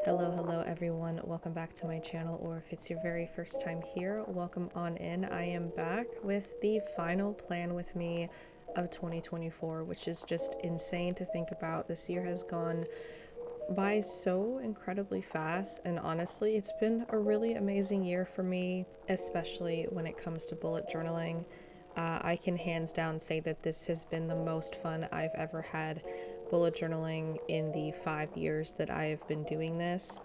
Hello everyone, welcome back to my channel, or if it's your very first time here, welcome on in. I am back with the final plan with me of 2024, which is just insane to think about. This year has gone by so incredibly fast, and honestly it's been a really amazing year for me, especially when it comes to bullet journaling. I can hands down say that this has been the most fun I've ever had bullet journaling in the 5 years that I have been doing this,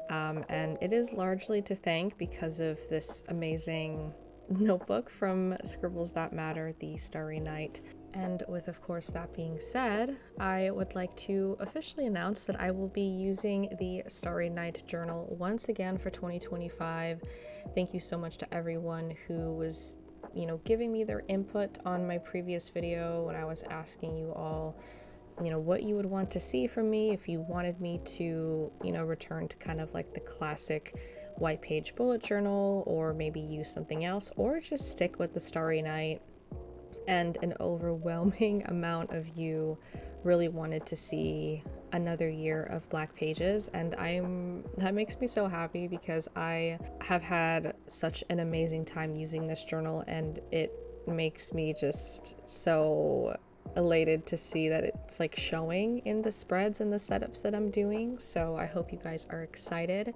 and it is largely to thank because of this amazing notebook from Scribbles That Matter, the Starry Night. And with, of course, that being said, I would like to officially announce that I will be using the Starry Night journal once again for 2025. Thank you so much to everyone who was giving me their input on my previous video when I was asking you all, what you would want to see from me, if you wanted me to, return to kind of like the classic white page bullet journal, or maybe use something else, or just stick with the Starry Night. And an overwhelming amount of you really wanted to see another year of black pages, and that makes me so happy because I have had such an amazing time using this journal, and it makes me just so elated to see that it's like showing in the spreads and the setups that I'm doing. So I hope you guys are excited.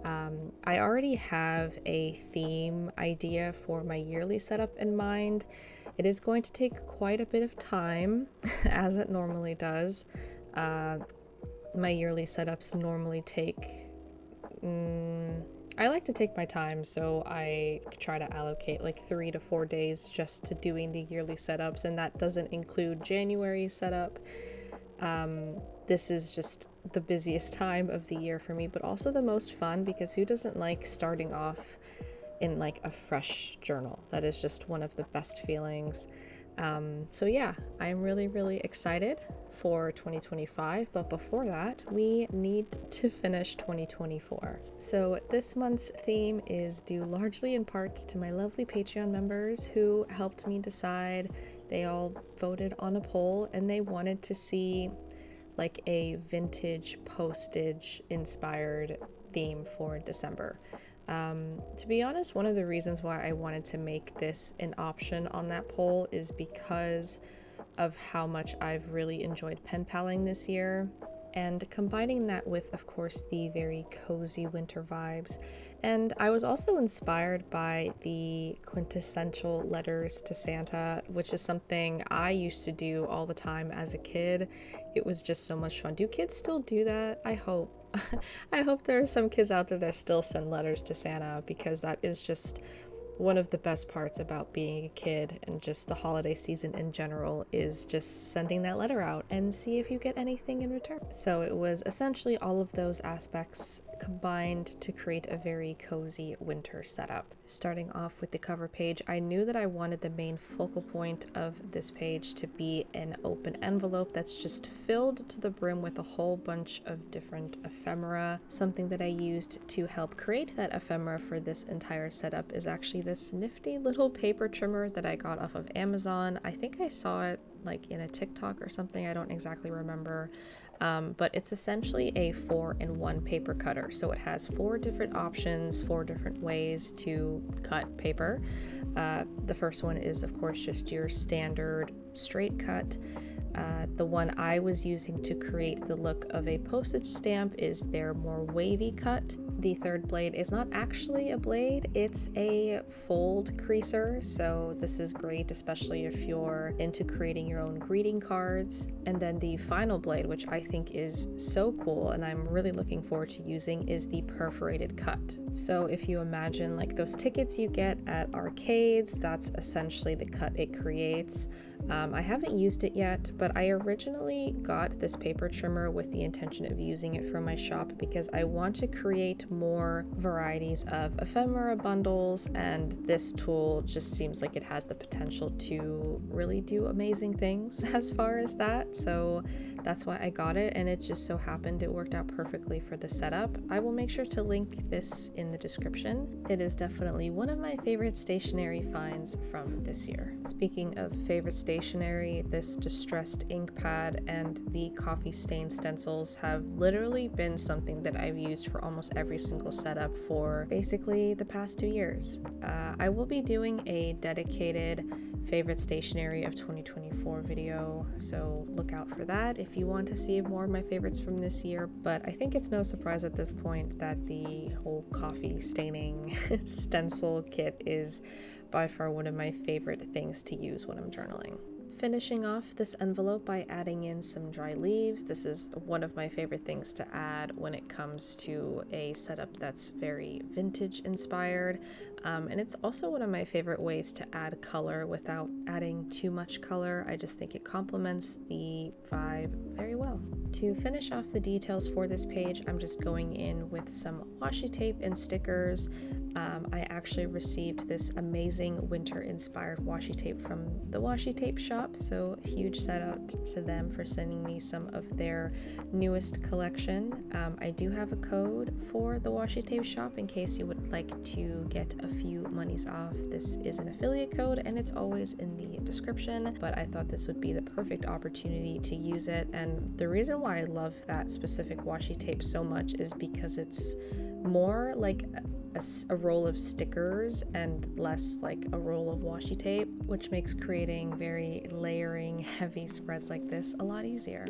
I already have a theme idea for my yearly setup in mind. It is going to take quite a bit of time, as it normally does. My yearly setups normally take, I like to take my time, so I try to allocate like 3 to 4 days just to doing the yearly setups, and that doesn't include January setup. This is just the busiest time of the year for me, but also the most fun, because who doesn't like starting off in like a fresh journal? That is just one of the best feelings. So yeah, I'm really excited for 2025, but before that we need to finish 2024. So this month's theme is due largely in part to my lovely Patreon members who helped me decide. They all voted on a poll and they wanted to see like a vintage Postage inspired theme for December. To be honest, one of the reasons why I wanted to make this an option on that poll is because of how much I've really enjoyed pen paling this year, and combining that with, of course, the very cozy winter vibes. And I was also inspired by the quintessential letters to Santa, which is something I used to do all the time as a kid. It was just so much fun. Do kids still do that? I hope. I hope there are some kids out there that still send letters to Santa, because that is just one of the best parts about being a kid, and just the holiday season in general, is just sending that letter out and see if you get anything in return. So it was essentially all of those aspects combined to create a very cozy winter setup. Starting off with the cover page, I knew that I wanted the main focal point of this page to be an open envelope that's just filled to the brim with a whole bunch of different ephemera. Something that I used to help create that ephemera for this entire setup is actually this nifty little paper trimmer that I got off of Amazon. I think I saw it like in a TikTok or something, I don't exactly remember. But it's essentially a 4-in-1 paper cutter. So it has 4 different options, 4 different ways to cut paper. The first one is, of course, just your standard straight cut. The one I was using to create the look of a postage stamp is their more wavy cut. The third blade is not actually a blade, it's a fold creaser, so this is great, especially if you're into creating your own greeting cards. And then the final blade, which I think is so cool and I'm really looking forward to using, is the perforated cut. So if you imagine like those tickets you get at arcades, that's essentially the cut it creates. I haven't used it yet, but I originally got this paper trimmer with the intention of using it for my shop because I want to create more varieties of ephemera bundles, and this tool just seems like it has the potential to really do amazing things as far as that. So that's why I got it, and it just so happened it worked out perfectly for the setup. I will make sure to link this in the description. It is definitely one of my favorite stationery finds from this year. Speaking of favorite stationery Stationery, this distressed ink pad and the coffee stain stencils have literally been something that I've used for almost every single setup for basically the past 2 years. I will be doing a dedicated favorite stationery of 2024 video, so look out for that if you want to see more of my favorites from this year. But I think it's no surprise at this point that the whole coffee staining stencil kit is by far one of my favorite things to use when I'm journaling. Finishing off this envelope by adding in some dry leaves. This is one of my favorite things to add when it comes to a setup that's very vintage inspired. And it's also one of my favorite ways to add color without adding too much color. I just think it complements the vibe very well. To finish off the details for this page, I'm just going in with some washi tape and stickers. I actually received this amazing winter-inspired washi tape from the washi tape shop, so huge shout out to them for sending me some of their newest collection. I do have a code for the washi tape shop in case you would like to get a few monies off. This is an affiliate code and it's always in the description, but I thought this would be the perfect opportunity to use it. And the reason why I love that specific washi tape so much is because it's more like a roll of stickers and less like a roll of washi tape, which makes creating very layering heavy spreads like this a lot easier.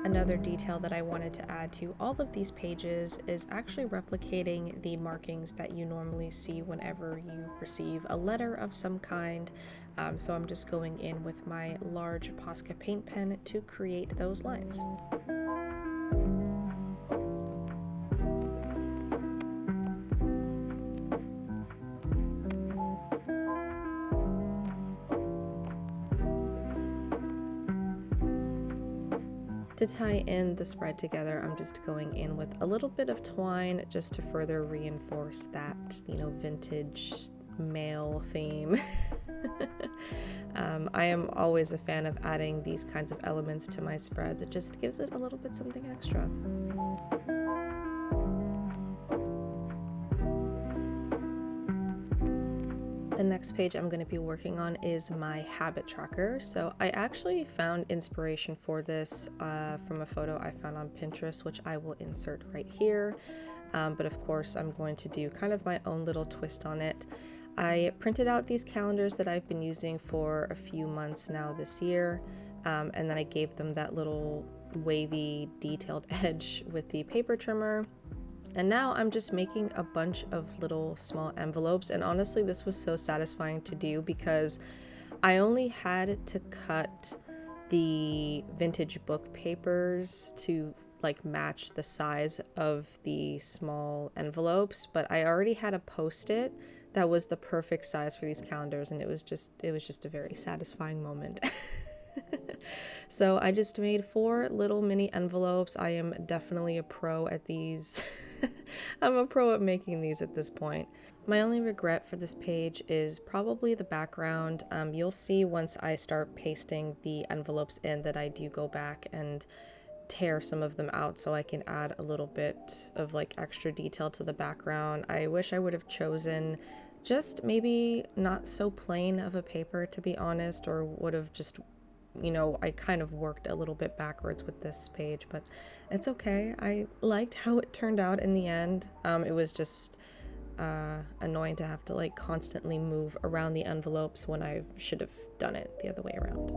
Another detail that I wanted to add to all of these pages is actually replicating the markings that you normally see whenever you receive a letter of some kind. So I'm just going in with my large Posca paint pen to create those lines. To tie in the spread together, I'm just going in with a little bit of twine just to further reinforce that, vintage male theme. I am always a fan of adding these kinds of elements to my spreads. It just gives it a little bit something extra. The next page I'm going to be working on is my habit tracker. So I actually found inspiration for this from a photo I found on Pinterest, which I will insert right here. But of course I'm going to do kind of my own little twist on it. I printed out these calendars that I've been using for a few months now this year, and then I gave them that little wavy detailed edge with the paper trimmer. And now I'm just making a bunch of little small envelopes, and honestly this was so satisfying to do because I only had to cut the vintage book papers to like match the size of the small envelopes, but I already had a post-it that was the perfect size for these calendars, and it was just a very satisfying moment. So I just made 4 little mini envelopes. I am definitely a pro at these. I'm a pro at making these at this point. My only regret for this page is probably the background. You'll see once I start pasting the envelopes in that I do go back and tear some of them out so I can add a little bit of like extra detail to the background. I wish I would have chosen just maybe not so plain of a paper, to be honest, or would have just you know, I kind of worked a little bit backwards with this page, but it's okay. I liked how it turned out in the end. It was just annoying to have to like constantly move around the envelopes when I should have done it the other way around.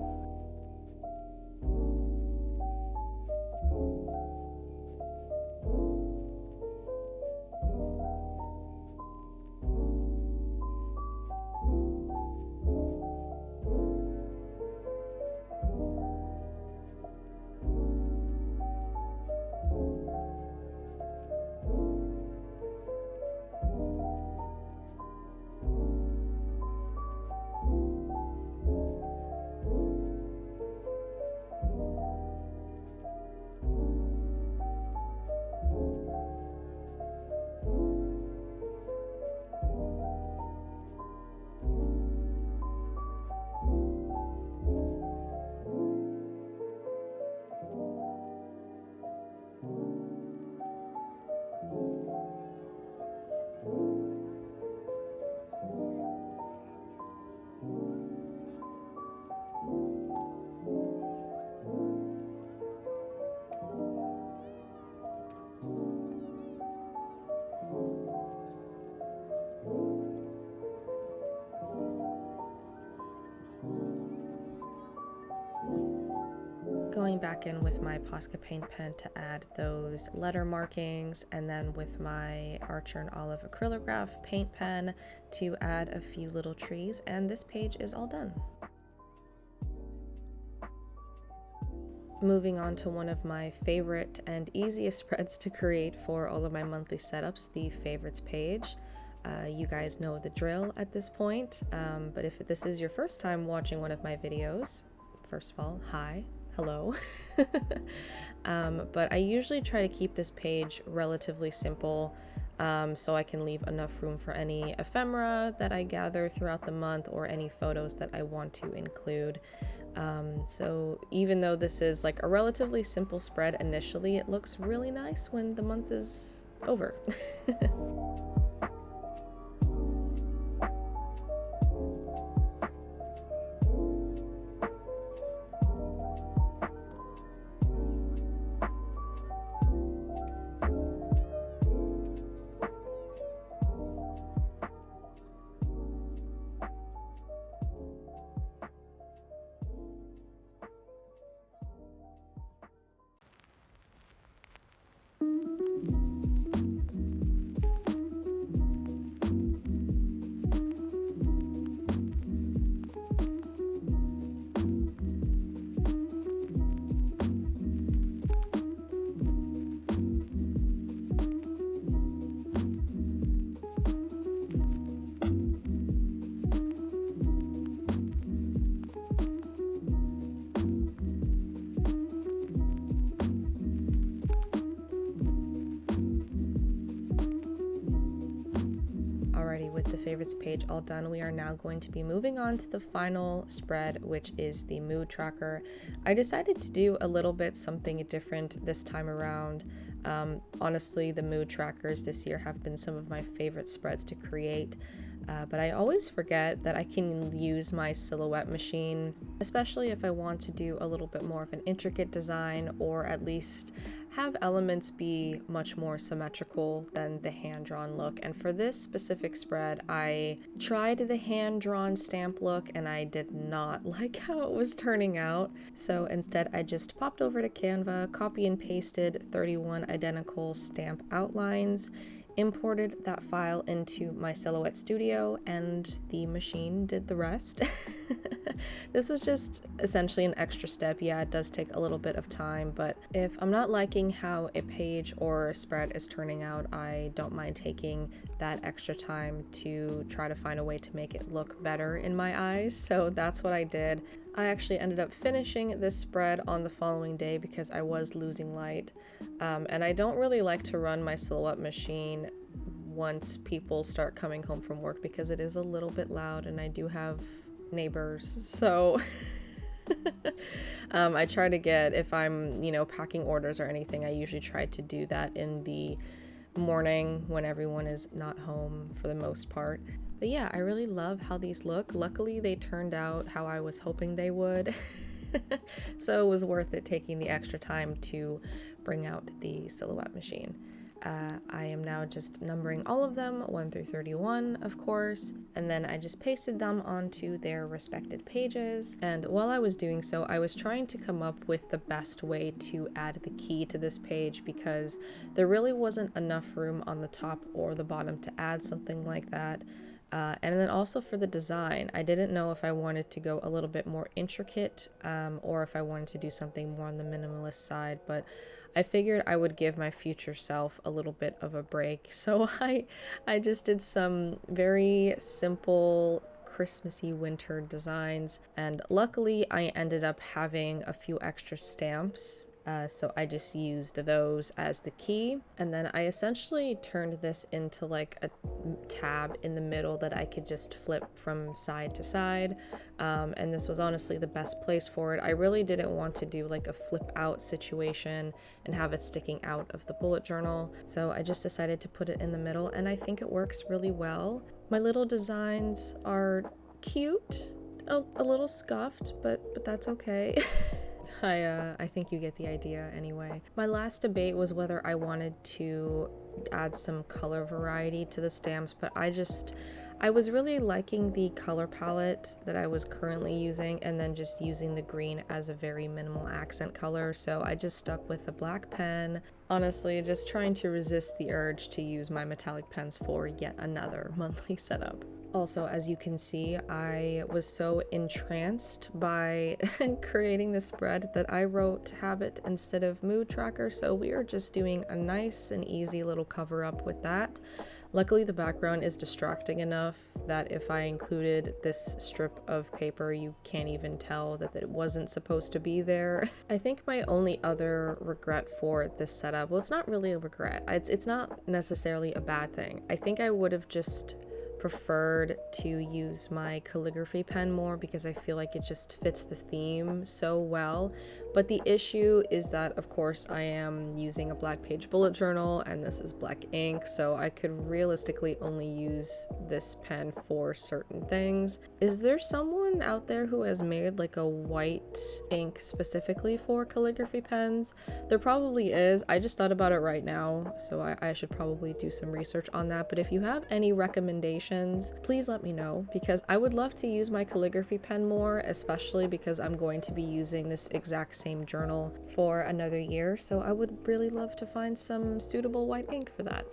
Going back in with my Posca paint pen to add those letter markings, and then with my Archer and Olive acrylograph paint pen to add a few little trees, and this page is all done. Moving on to one of my favorite and easiest spreads to create for all of my monthly setups, the favorites page. You guys know the drill at this point, but if this is your first time watching one of my videos, first of all, hi. Hello. But I usually try to keep this page relatively simple, so I can leave enough room for any ephemera that I gather throughout the month or any photos that I want to include. So even though this is like a relatively simple spread initially, it looks really nice when the month is over. With the favorites page all done, we are now going to be moving on to the final spread, which is the mood tracker. I decided to do a little bit something different this time around. Honestly, the mood trackers this year have been some of my favorite spreads to create. But I always forget that I can use my silhouette machine, especially if I want to do a little bit more of an intricate design, or at least have elements be much more symmetrical than the hand-drawn look. And for this specific spread, I tried the hand-drawn stamp look and I did not like how it was turning out. So instead, I just popped over to Canva, copy and pasted 31 identical stamp outlines, imported that file into my Silhouette Studio, and the machine did the rest. This was just essentially an extra step. Yeah, it does take a little bit of time, but if I'm not liking how a page or a spread is turning out, I don't mind taking that extra time to try to find a way to make it look better in my eyes. So that's what I did. I actually ended up finishing this spread on the following day because I was losing light. And I don't really like to run my Silhouette machine once people start coming home from work because it is a little bit loud and I do have neighbors. So I try to get, if I'm, packing orders or anything, I usually try to do that in the morning when everyone is not home for the most part. But yeah, I really love how these look. Luckily, they turned out how I was hoping they would. So it was worth it taking the extra time to bring out the silhouette machine. I am now just numbering all of them, 1 through 31, of course, and then I just pasted them onto their respected pages. And while I was doing so, I was trying to come up with the best way to add the key to this page, because there really wasn't enough room on the top or the bottom to add something like that. And then also for the design, I didn't know if I wanted to go a little bit more intricate or if I wanted to do something more on the minimalist side, but I figured I would give my future self a little bit of a break. So I just did some very simple Christmassy winter designs, and luckily I ended up having a few extra stamps. So I just used those as the key, and then I essentially turned this into like a tab in the middle that I could just flip from side to side, and this was honestly the best place for it. I really didn't want to do like a flip out situation and have it sticking out of the bullet journal, so I just decided to put it in the middle, and I think it works really well. My little designs are cute, a little scuffed, but that's okay. I think you get the idea anyway. My last debate was whether I wanted to add some color variety to the stamps, but I was really liking the color palette that I was currently using, and then just using the green as a very minimal accent color, so I just stuck with a black pen. Honestly, just trying to resist the urge to use my metallic pens for yet another monthly setup. Also, as you can see, I was so entranced by creating this spread that I wrote habit instead of mood tracker, so we are just doing a nice and easy little cover up with that. Luckily, the background is distracting enough that if I included this strip of paper, you can't even tell that it wasn't supposed to be there. I think my only other regret for this setup, well, it's not really a regret, it's not necessarily a bad thing. I think I would have just preferred to use my calligraphy pen more, because I feel like it just fits the theme so well. But the issue is that, of course, I am using a black page bullet journal and this is black ink, so I could realistically only use this pen for certain things. Is there someone out there who has made like a white ink specifically for calligraphy pens? There probably is. I just thought about it right now, so I should probably do some research on that. But if you have any recommendations, please let me know, because I would love to use my calligraphy pen more, especially because I'm going to be using this exact same journal for another year, so I would really love to find some suitable white ink for that.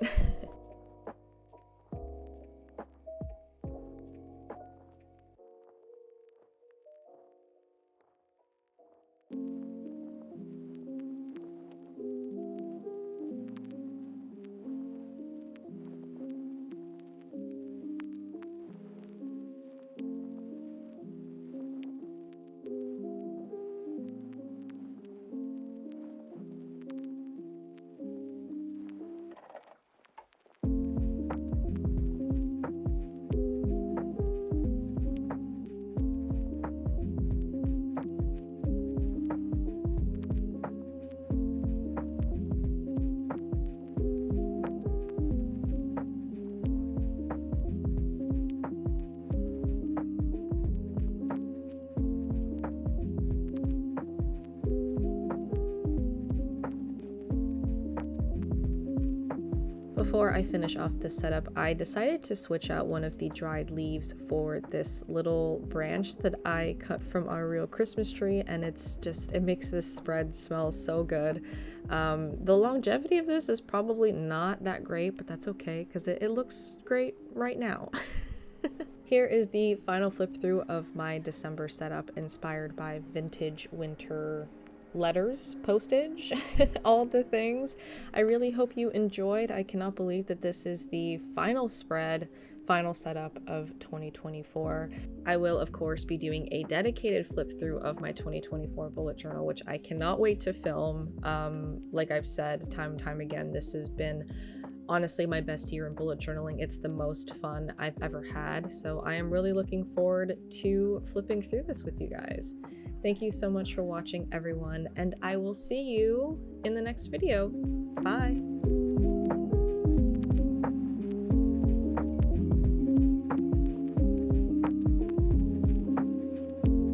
Before I finish off this setup, I decided to switch out one of the dried leaves for this little branch that I cut from our real Christmas tree, and it makes this spread smell so good. The longevity of this is probably not that great, but that's okay because it looks great right now. Here is the final flip through of my December setup, inspired by vintage winter letters, postage, all the things. I really hope you enjoyed. I cannot believe that this is the final setup of 2024. I will, of course, be doing a dedicated flip through of my 2024 bullet journal, which I cannot wait to film. Like I've said time and time again, this has been honestly my best year in bullet journaling. It's the most fun I've ever had, so I am really looking forward to flipping through this with you guys. Thank you so much for watching, everyone, and I will see you in the next video. Bye!